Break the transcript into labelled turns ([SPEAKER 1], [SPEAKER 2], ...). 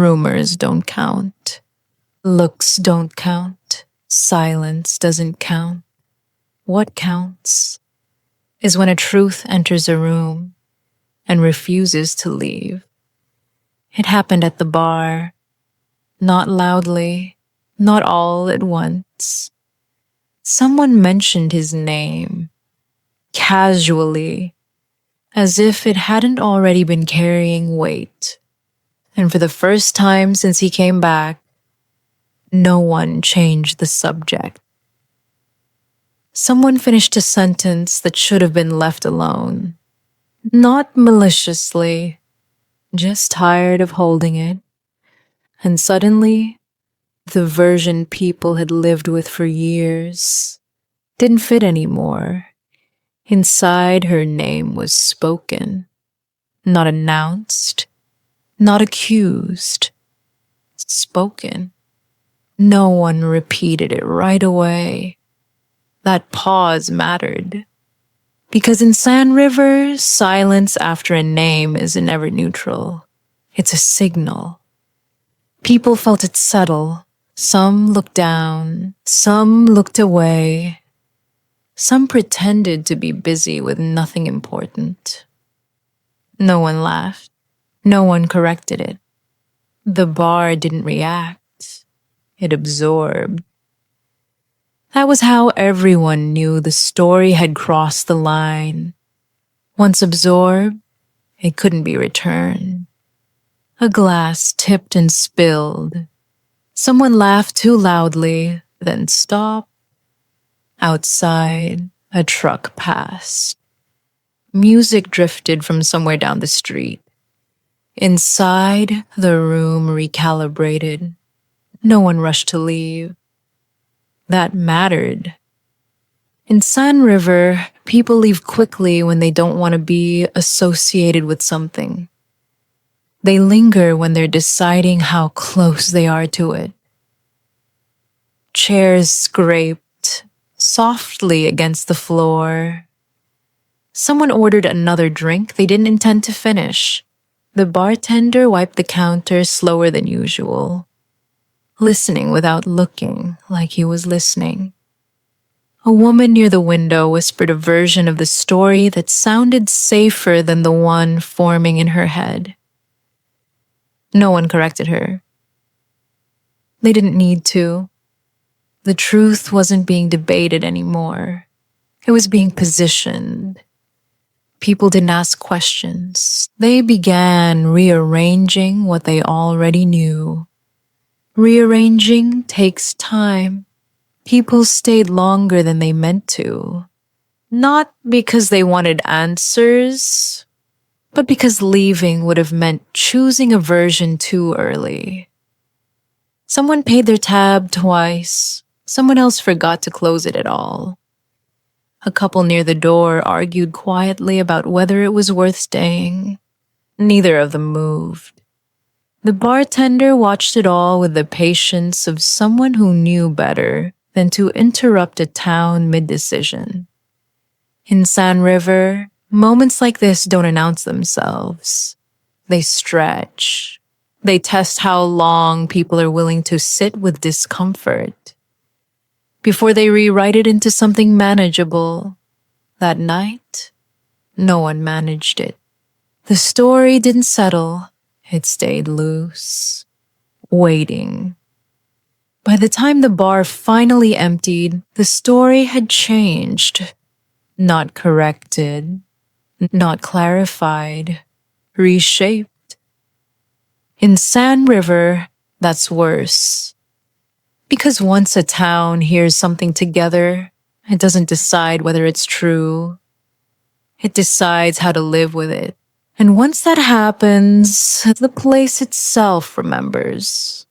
[SPEAKER 1] Rumors don't count. Looks don't count. Silence doesn't count. What counts is when a truth enters a room and refuses to leave. It happened at the bar, not loudly, not all at once. Someone mentioned his name, casually, as if it hadn't already been carrying weight. And for the first time since he came back, no one changed the subject. Someone finished a sentence that should have been left alone. Not maliciously, just tired of holding it. And suddenly, the version people had lived with for years didn't fit anymore. Inside, her name was spoken, not announced, not accused, spoken. No one repeated it right away. That pause mattered. Because in Sand River, silence after a name is never neutral. It's a signal. People felt it settle. Some looked down. Some looked away. Some pretended to be busy with nothing important. No one laughed. No one corrected it. The bar didn't react. It absorbed. That was how everyone knew the story had crossed the line. Once absorbed, it couldn't be returned. A glass tipped and spilled. Someone laughed too loudly, then stopped. Outside, a truck passed. Music drifted from somewhere down the street. Inside, the room recalibrated. No one rushed to leave. That mattered. In Sand River, people leave quickly when they don't want to be associated with something. They linger when they're deciding how close they are to it. Chairs scraped softly against the floor. Someone ordered another drink they didn't intend to finish. The bartender wiped the counter slower than usual, listening without looking like he was listening. A woman near the window whispered a version of the story that sounded safer than the one forming in her head. No one corrected her. They didn't need to. The truth wasn't being debated anymore. It was being positioned. People didn't ask questions. They began rearranging what they already knew. Rearranging takes time. People stayed longer than they meant to. Not because they wanted answers, but because leaving would have meant choosing a version too early. Someone paid their tab twice. Someone else forgot to close it at all. A couple near the door argued quietly about whether it was worth staying. Neither of them moved. The bartender watched it all with the patience of someone who knew better than to interrupt a town mid-decision. In Sand River, moments like this don't announce themselves. They stretch. They test how long people are willing to sit with discomfort before they rewrite it into something manageable. That night, no one managed it. The story didn't settle. It stayed loose, waiting. By the time the bar finally emptied, the story had changed. Not corrected, not clarified, reshaped. In Sand River, that's worse. Because once a town hears something together, it doesn't decide whether it's true. It decides how to live with it. And once that happens, the place itself remembers.